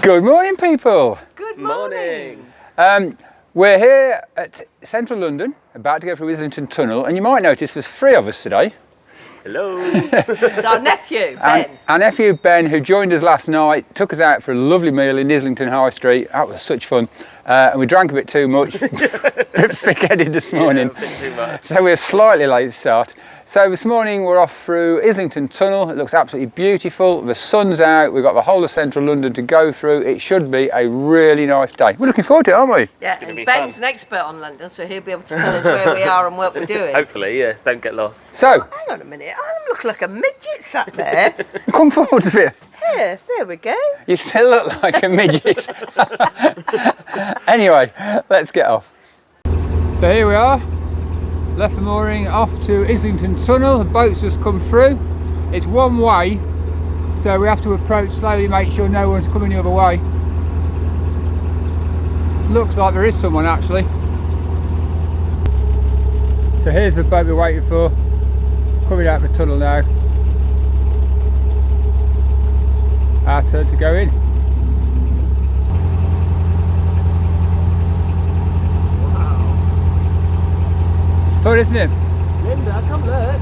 Good morning, people. Good morning. We're here at central London, about to go through Islington Tunnel, and you might notice there's three of us today. Hello. It's our nephew, Ben. Our nephew Ben, who joined us last night, took us out for a lovely meal in Islington High Street. That was such fun. And we drank a bit too much. Bit thick-headed this morning. Yeah, a bit too much. So we're slightly late to start. So this morning we're off through Islington Tunnel. It looks absolutely beautiful. The sun's out. We've got the whole of central London to go through. It should be a really nice day. We're looking forward to it, aren't we? Yeah, and Ben's an expert on London, so he'll be able to tell us where we are and what we're doing. Hopefully, yes, don't get lost. So, Hang on a minute, I look like a midget sat there. come forward a bit. Here, there we go. You still look like a midget. Anyway, let's get off. So here we are. Left the mooring, off to Islington Tunnel. The boat's just come through. It's one way, so we have to approach slowly, make sure no one's coming the other way. Looks like there is someone actually. So here's the boat we're waiting for, coming out of the tunnel now. Our turn to go in. Fun, isn't it? Linda, come look.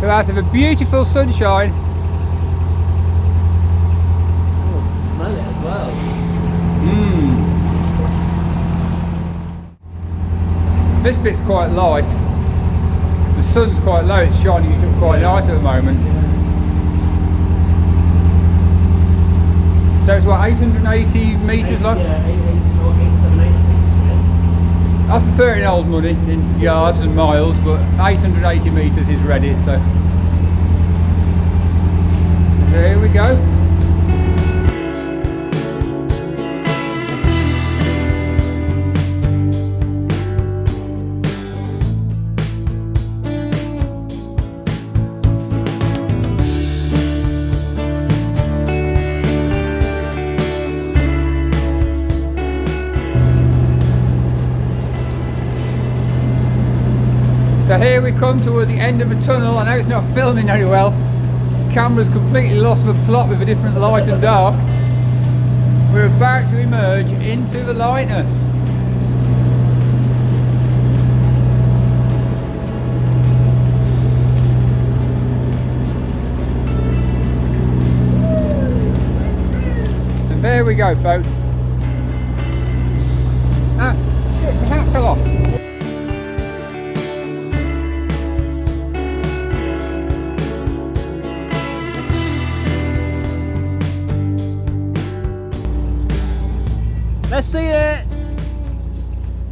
So out of a beautiful sunshine. Oh, smell it as well. This bit's quite light. The sun's quite low, it's shining it up quite nice at the moment. So it's what, 880 metres long? Yeah, 878. I prefer it in old money, in yards and miles, but 880 metres is ready, so here we go. So here we come towards the end of the tunnel. I know it's not filming very well. The camera's completely lost the plot with a different light and dark. We're about to emerge into the lightness. And there we go, folks. Ah, shit, the hat fell off. Let's see it.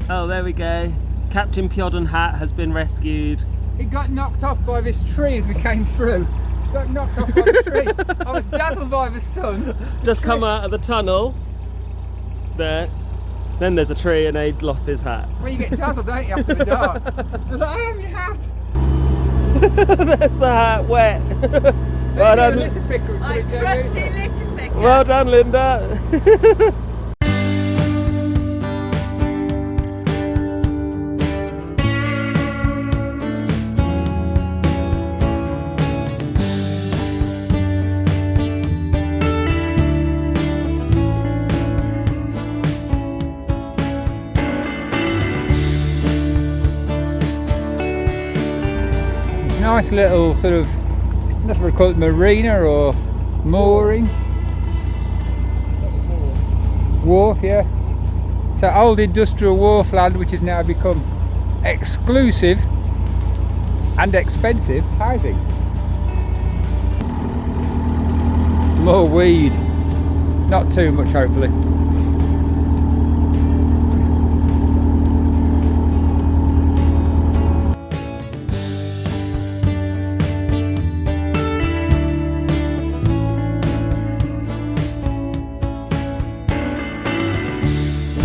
Oh, there we go. Captain Piodon hat has been rescued. It got knocked off by this tree as we came through. Got knocked off by the tree. I was dazzled by the sun. Just come out of the tunnel. There. Then there's a tree and they'd lost his hat. Well, you get dazzled, don't you, after the dark? I was like, I have your hat. There's the hat, wet. Well done. Litter picker, I trusty little picker. Well done, Linda. Nice little sort of, I'm not sure what to call it, marina or mooring. Wharf, yeah. So old industrial wharf land which has now become exclusive and expensive housing. More weed. Not too much, hopefully.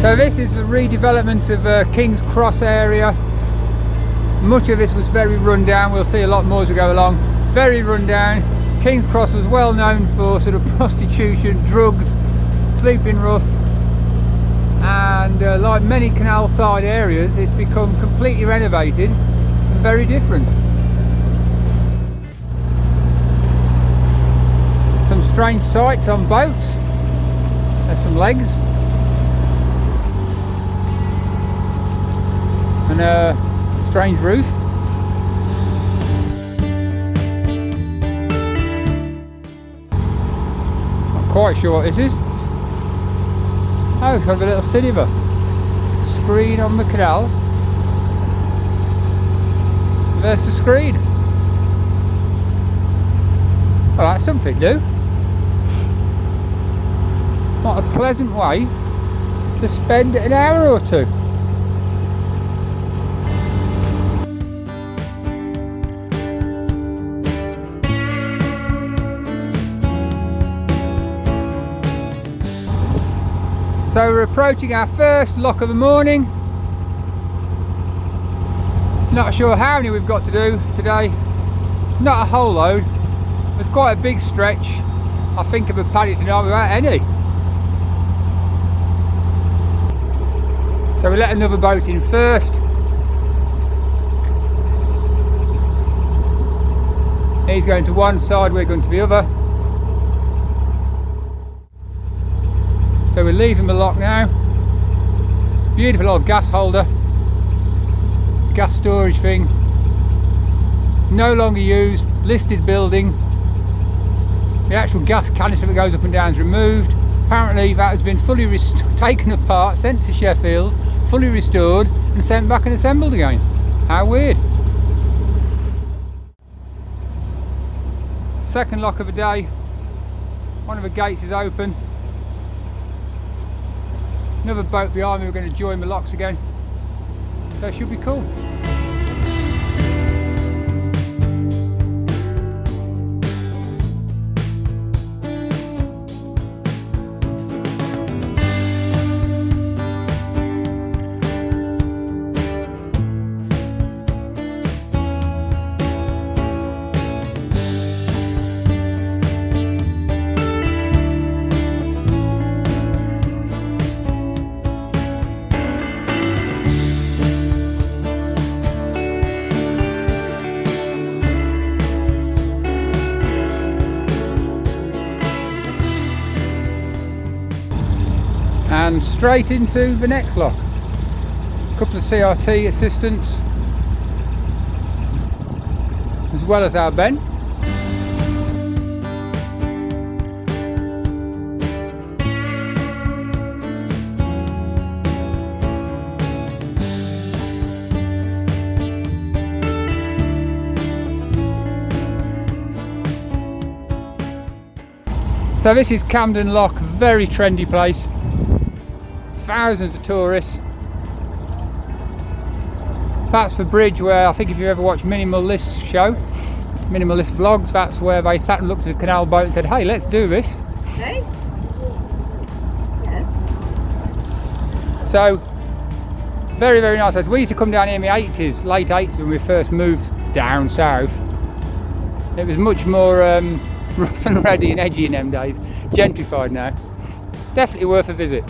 So this is the redevelopment of King's Cross area. Much of this was very run down. We'll see a lot more as we go along. Very run down. King's Cross was well known for sort of prostitution, drugs, sleeping rough, and like many canal side areas, it's become completely renovated and very different. strange sights on boats. There's some legs. And a strange roof. Not quite sure what this is. Oh, it's got a little cinema screen on the canal. There's the screen. Well, that's something new. What a pleasant way to spend an hour or two. So we're approaching our first lock of the morning. Not sure how many we've got to do today. Not a whole load. It's quite a big stretch. I think of a paddy tonight without any. So we let another boat in first. He's going to one side, we're going to the other. So we're leaving the lock now. Beautiful old gas holder. Gas storage thing. No longer used. Listed building. The actual gas canister that goes up and down is removed. Apparently that has been fully taken apart, sent to Sheffield, fully restored and sent back and assembled again. How weird. Second lock of the day. One of the gates is open. Another boat behind me, we're going to join the locks again. So it should be cool. And straight into the next lock. A couple of CRT assistants, as well as our Ben. So this is Camden Lock, very trendy place. Thousands of tourists. That's the bridge where, I think if you ever watched Minimalist show, Minimalist vlogs, that's where they sat and looked at the canal boat and said, hey, let's do this. Hey? Yeah. So, very, very nice. We used to come down here in the 80s, late 80s when we first moved down south. It was much more rough and ready and edgy in them days. Gentrified now. Definitely worth a visit.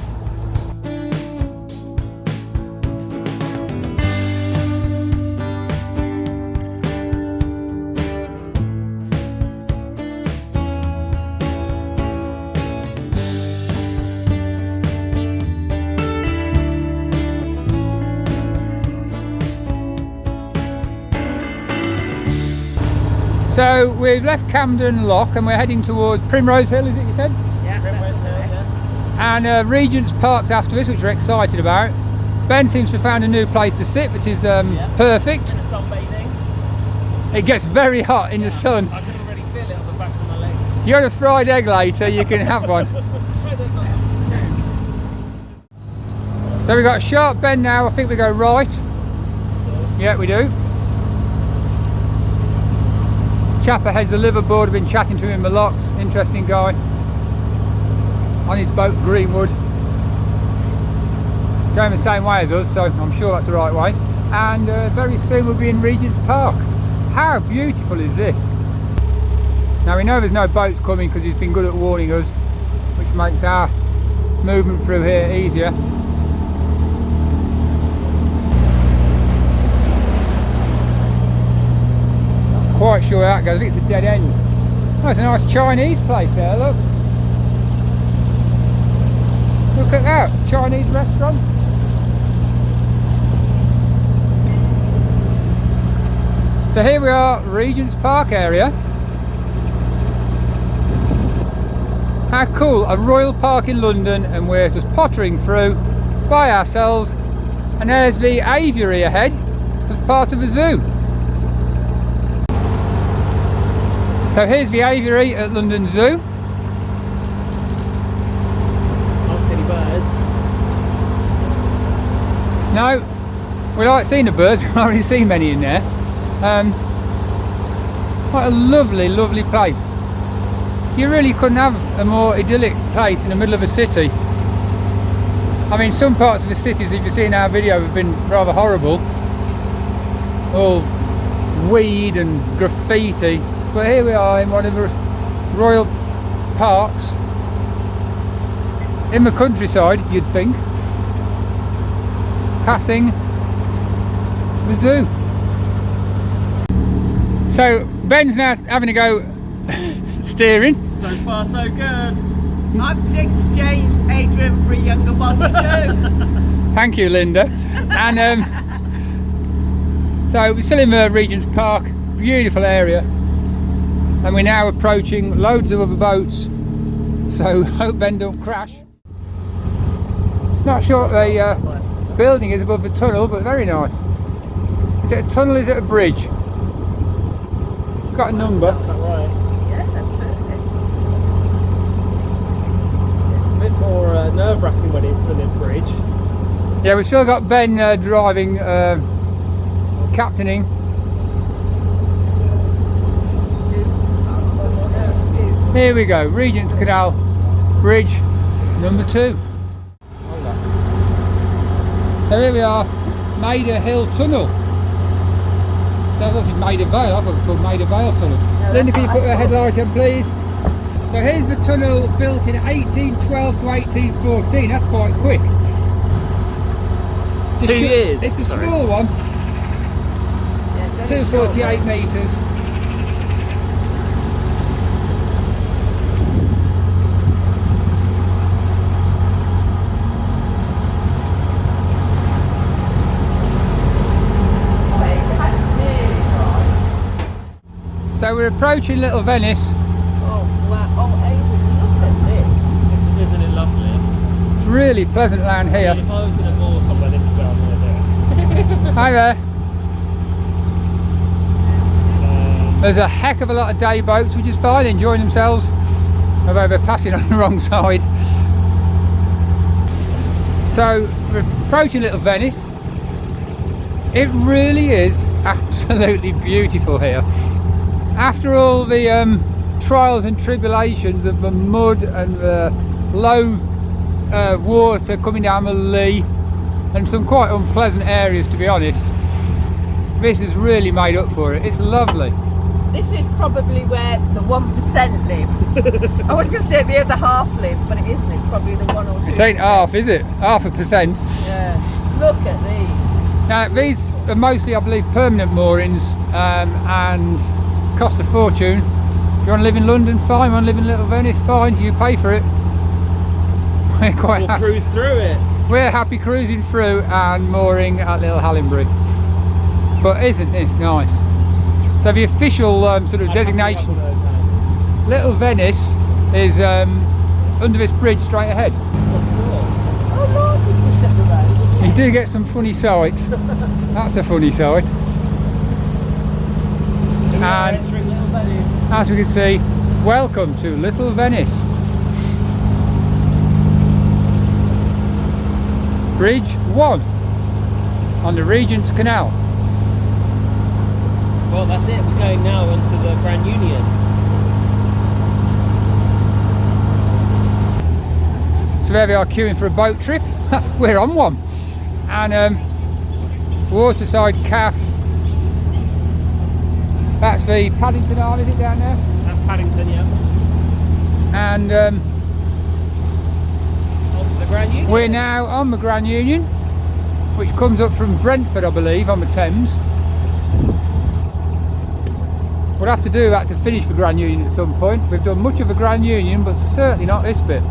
So we've left Camden Lock and we're heading towards Primrose Hill, is it you said? Yeah. Primrose Hill, yeah. And Regent's Park's after us, which we're excited about. Ben seems to have found a new place to sit, which is perfect. Sunbathing. It gets very hot in the sun. I can already feel it on the backs of my legs. You want a fried egg later, you can have one. So we've got a sharp bend now, I think we go right. Yeah, we do. Chap ahead's the liverboard, I've been chatting to him in the locks, interesting guy. On his boat Greenwood. Going the same way as us, so I'm sure that's the right way. And very soon we'll be in Regent's Park. How beautiful is this? Now we know there's no boats coming because he's been good at warning us, which makes our movement through here easier. Quite sure how that goes. I think it's a dead end. That's a nice Chinese place there, look. Look at that, Chinese restaurant. So here we are, Regent's Park area. How cool, a royal park in London, and we're just pottering through by ourselves, and there's the aviary ahead as part of a zoo. So here's the aviary at London Zoo. Not see any birds. No, we like seeing the birds, we've not really seen many in there. What a lovely, lovely place. You really couldn't have a more idyllic place in the middle of a city. I mean, some parts of the cities, if you've seen our video, have been rather horrible. All weed and graffiti. But here we are in one of the royal parks. In the countryside, you'd think. Passing the zoo. So, Ben's now having a go steering. So far, so good. I've exchanged Adrian for a younger one too. Thank you, Linda. And so we're still in the Regent's Park, beautiful area, and we're now approaching loads of other boats. So hope Ben don't crash. Not sure what the building is above the tunnel, but very nice. Is it a tunnel? Is it a bridge? It's got a number. Is that right? Yeah, that's perfect. It's a bit more nerve-wracking when it's than a bridge. Yeah, we've still got Ben driving, captaining. Here we go, Regent's Canal Bridge number 2. So here we are, Maida Hill Tunnel. So this is Maida Vale, I thought it was called Maida Vale Tunnel. No, Linda, can you put I your thought. headlight on, please? So here's the tunnel built in 1812 to 1814, that's quite quick. It's a 2 years. It's a Sorry. small one, Yeah, very 248 short. metres. So we're approaching Little Venice. Oh wow! Oh, Adrian, look at this. Isn't it lovely? It's really pleasant land here. If I was going to moor somewhere, this is where I'm going to do it. Hi there. Um, There's a heck of a lot of day boats, which is fine, enjoying themselves. Although they're passing on the wrong side. So we're approaching Little Venice. It really is absolutely beautiful here. After all the trials and tribulations of the mud and the low water coming down the Lee and some quite unpleasant areas, to be honest, this has really made up for it. It's lovely. This is probably where the 1% live. I was going to say the other half live, but it isn't. It's probably the 1 or 2%. It ain't half, is it? 0.5%. Yeah. Look at these. Now these are mostly, I believe, permanent moorings and cost a fortune. If you want to live in London, fine. You want to live in Little Venice, fine. You pay for it. We're quite we'll happy. cruise through it. We're happy cruising through and mooring at Little Hallenbury. But isn't this nice? So the official sort of designation, Little Venice, is under this bridge straight ahead. Oh Lord, it's just up the road, isn't You it? do get some funny sights. That's a funny sight. And Entering Little Venice. as we can see, welcome to Little Venice. Bridge 1 on the Regent's Canal. Well, that's it. We're going now onto the Grand Union. So there we are, queuing for a boat trip. We're on one. And waterside calf. That's the Paddington Arm, is it, down there? That's Paddington, yeah. And Onto the Grand Union. we're now on the Grand Union, which comes up from Brentford, I believe, on the Thames. We'll have to do that to finish the Grand Union at some point. We've done much of the Grand Union, but certainly not this bit.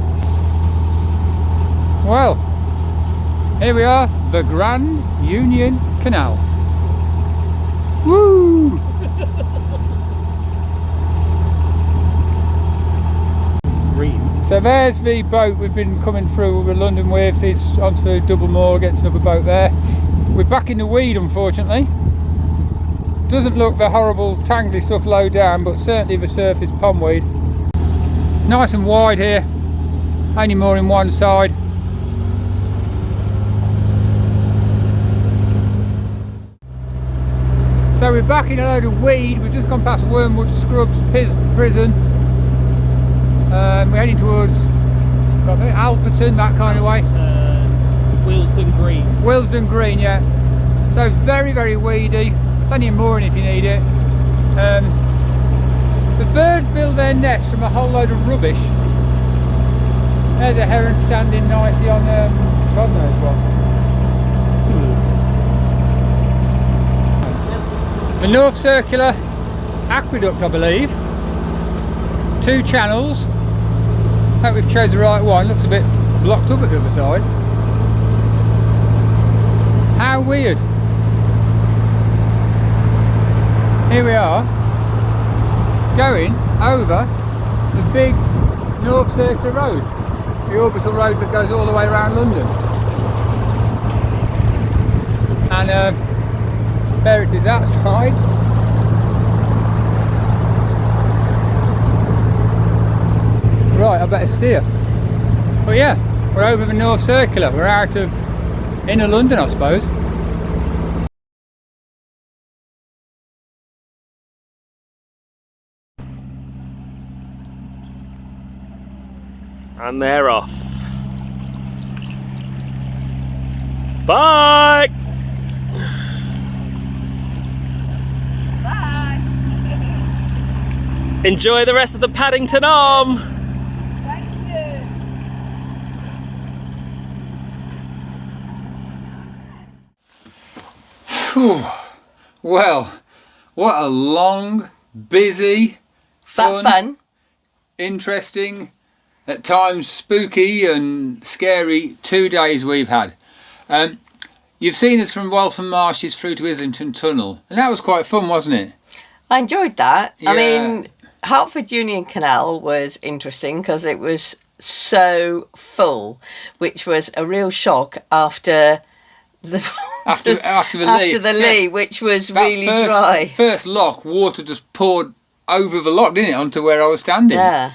Well, here we are, the Grand Union Canal. Woo! So there's the boat we've been coming through with London with. It's onto Double Moor against another boat there. We're back in the weed, unfortunately. Doesn't look the horrible tangly stuff low down, but certainly the surface pondweed. Nice and wide here, only mooring one side. So we're back in a load of weed. We've just gone past Wormwood Scrubs Prison. We're heading towards Alperton, that kind of way. Willesden Green. Willesden Green, yeah. So it's very, very weedy. Plenty of mooring if you need it. The birds build their nest from a whole load of rubbish. There's a heron standing nicely on God knows what. The North Circular Aqueduct, I believe. 2 channels. Hope we've chose the right one. Looks a bit blocked up at the other side. How weird. Here we are, going over the big North Circular Road, the orbital road that goes all the way around London. And there it is, that side. Right, I better steer. But yeah, we're over the North Circular. We're out of inner London, I suppose. And they're off. Bye! Bye. Enjoy the rest of the Paddington Arm! Thank you. Whew. Well, what a long, busy, Fun. interesting, at times spooky and scary 2 days we've had. You've seen us from Waltham Marshes through to Islington Tunnel, and that was quite fun, wasn't it? I enjoyed that. Yeah. I mean, Hertford Union Canal was interesting because it was so full, which was a real shock after the After the Lee, which was that really dry. First lock, water just poured over the lock, didn't it, onto where I was standing. Yeah.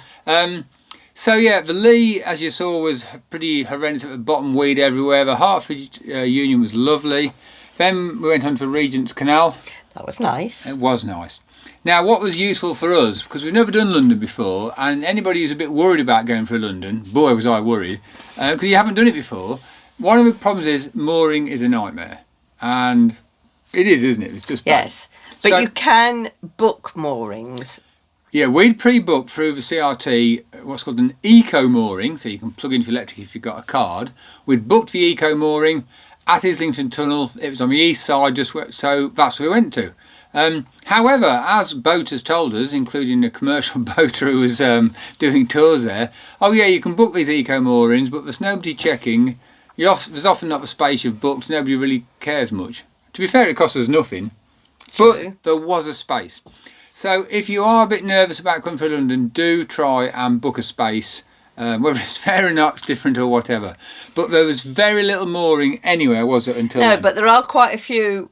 So yeah, the Lee, as you saw, was pretty horrendous at the bottom, weed everywhere. The Hertford Union was lovely. Then we went on to Regent's Canal. That was nice. It was nice. Now, what was useful for us, because we've never done London before, and anybody who's a bit worried about going through London, boy was I worried, because you haven't done it before. One of the problems is mooring is a nightmare, and it is, isn't it? It's just bad. Yes, but So- you can book moorings. Yeah, we'd pre-booked through the CRT what's called an eco mooring, so you can plug into electric if you've got a card. We'd booked the eco mooring at Islington Tunnel. It was on the east side, so that's where we went to. However, as boaters told us, including a commercial boater who was doing tours there, oh yeah, you can book these eco moorings, but there's nobody checking. There's often not the space you've booked. Nobody really cares much. To be fair, it costs us nothing, but True. there was a space. So if you are a bit nervous about coming through London, do try and book a space. Whether it's fair or not, it's different or whatever. But there was very little mooring anywhere, was it, until No, then? but there are quite a few.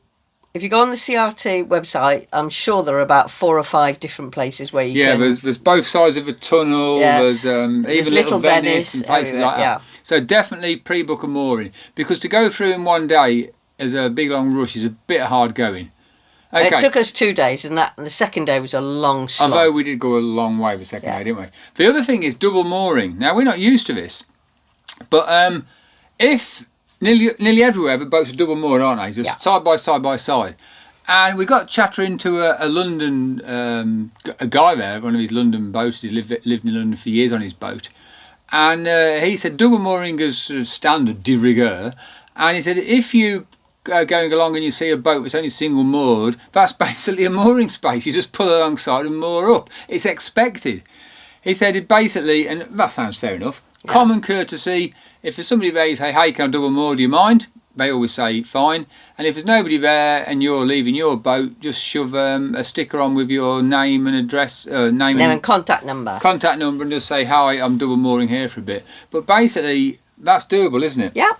If you go on the CRT website, I'm sure there are about 4 or 5 different places where you Yeah, can. there's both sides of a tunnel. Yeah. There's even Little Venice and places everywhere, like that. yeah. So definitely pre-book a mooring, because to go through in one day as a big long rush is a bit hard going. Okay. It took us 2 days, and the second day was a long slog. Although we did go a long way the second Yeah. day, didn't we? The other thing is double mooring. Now, we're not used to this, but if nearly everywhere the boats are double moored, aren't they? Just Yeah. side by side by side. And we got chattering to a London a guy there, one of his London boats. He lived in London for years on his boat, and he said double mooring is sort of standard de rigueur. And he said if you going along and you see a boat that's only single moored, that's basically a mooring space. You just pull alongside and moor up. It's expected. He said it basically, and that sounds fair enough, common courtesy. If there's somebody there, you say, hey, can I double moor, do you mind? They always say fine. And if there's nobody there and you're leaving your boat, just shove a sticker on with your name and address, name and contact number. Contact number, and just say, hi, I'm double mooring here for a bit. But basically, that's doable, isn't it? Yeah.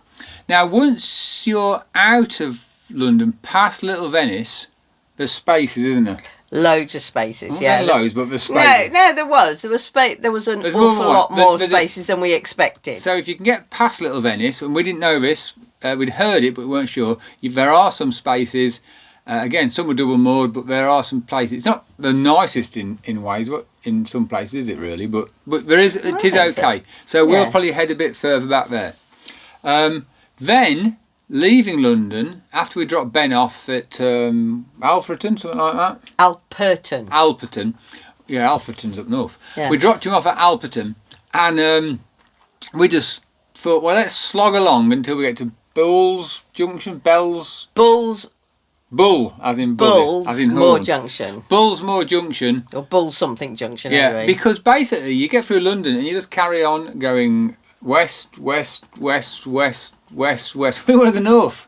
Now, once you're out of London, past Little Venice, there's spaces, isn't there? Loads of spaces, Not yeah. loads, but there's spaces. No, there was. There was space. There was an awful lot more spaces than we expected. So if you can get past Little Venice, and we didn't know this, we'd heard it, but we weren't sure. There are some spaces. Again, some are double moored, but there are some places. It's not the nicest in ways, but in some places, is it really? But there is. It is okay. So we'll probably head a bit further back there. Then, leaving London, after we dropped Ben off at Alfreton, something like that. Alperton. Yeah, Alfreton's up north. Yeah. We dropped him off at Alperton, and we just thought, well, let's slog along until we get to Bull, as in bullet, as in horn. Junction. Bullsmore Junction. Or Bull something junction, yeah, anyway. Because basically you get through London and you just carry on going west. We want to go north.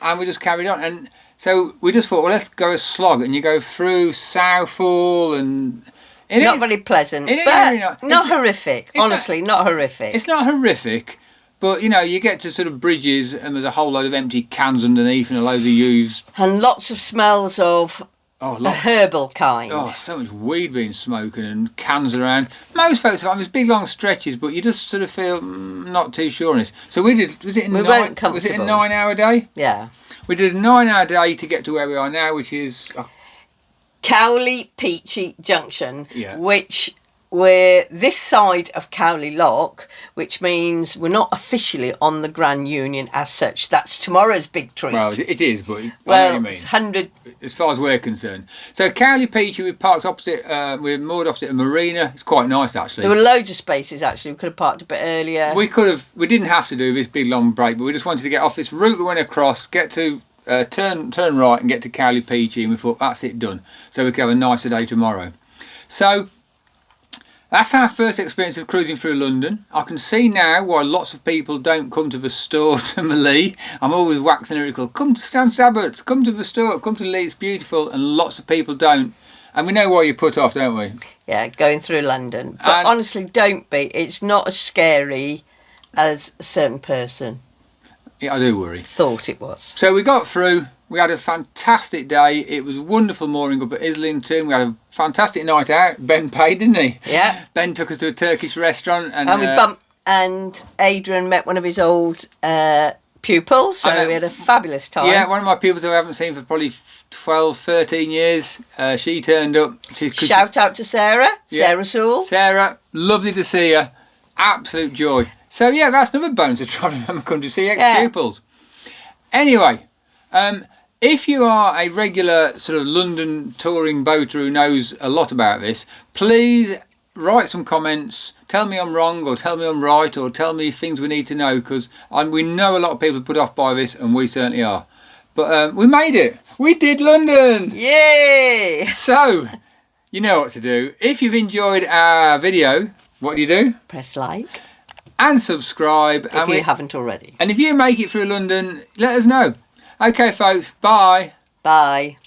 And we just carried on. And so we just thought, well, let's go a slog. And you go through Southall and... Not very pleasant, but not horrific. Honestly, not horrific. It's not horrific. But, you know, you get to sort of bridges and there's a whole load of empty cans underneath and a load of used... And lots of smells of the herbal kind. Oh, so much weed being smoking and cans around. Most folks have these big long stretches, but you just sort of feel not too sure on this. So we did... Was it a 9-hour day? Yeah. We did a 9-hour day to get to where we are now, which is... Cowley Peachey Junction, which... We're this side of Cowley Lock, which means we're not officially on the Grand Union as such. That's tomorrow's big treat. Well, it is, but I know what you mean. It's 100... As far as we're concerned. So Cowley Peachey, we parked opposite, we're moored opposite a marina. It's quite nice, actually. There were loads of spaces, actually. We could have parked a bit earlier. We didn't have to do this big long break, but we just wanted to get off this route we went across, get to... turn right and get to Cowley Peachey, and we thought, that's it, done. So we could have a nicer day tomorrow. So... That's our first experience of cruising through London. I can see now why lots of people don't come to the store to Lee. I'm always waxing lyrical. Come to Stansted Abbots, come to the store, come to Lee, it's beautiful. And lots of people don't. And we know why you put off, don't we? Yeah, going through London. But honestly, don't be. It's not as scary as a certain person. Yeah, I do worry. Thought it was. So we got through. We had a fantastic day. It was wonderful mooring up at Islington. We had a fantastic night out. Ben paid, didn't he? Yeah. Ben took us to a Turkish restaurant. And we bumped, and Adrian met one of his old pupils, so we had a fabulous time. Yeah, one of my pupils who I haven't seen for probably 12, 13 years. She turned up. Shout out to Sarah. Yeah. Sarah Sewell. Sarah, lovely to see her. Absolute joy. So, yeah, that's another bonus of travelling around the country to see ex-pupils. Anyway... if you are a regular sort of London touring boater who knows a lot about this, please write some comments. Tell me I'm wrong, or tell me I'm right, or tell me things we need to know, because we know a lot of people are put off by this, and we certainly are. But we made it. We did London. Yay! So, you know what to do. If you've enjoyed our video, what do? Press like. And subscribe. If you haven't already. And if you make it through London, let us know. Okay, folks. Bye. Bye.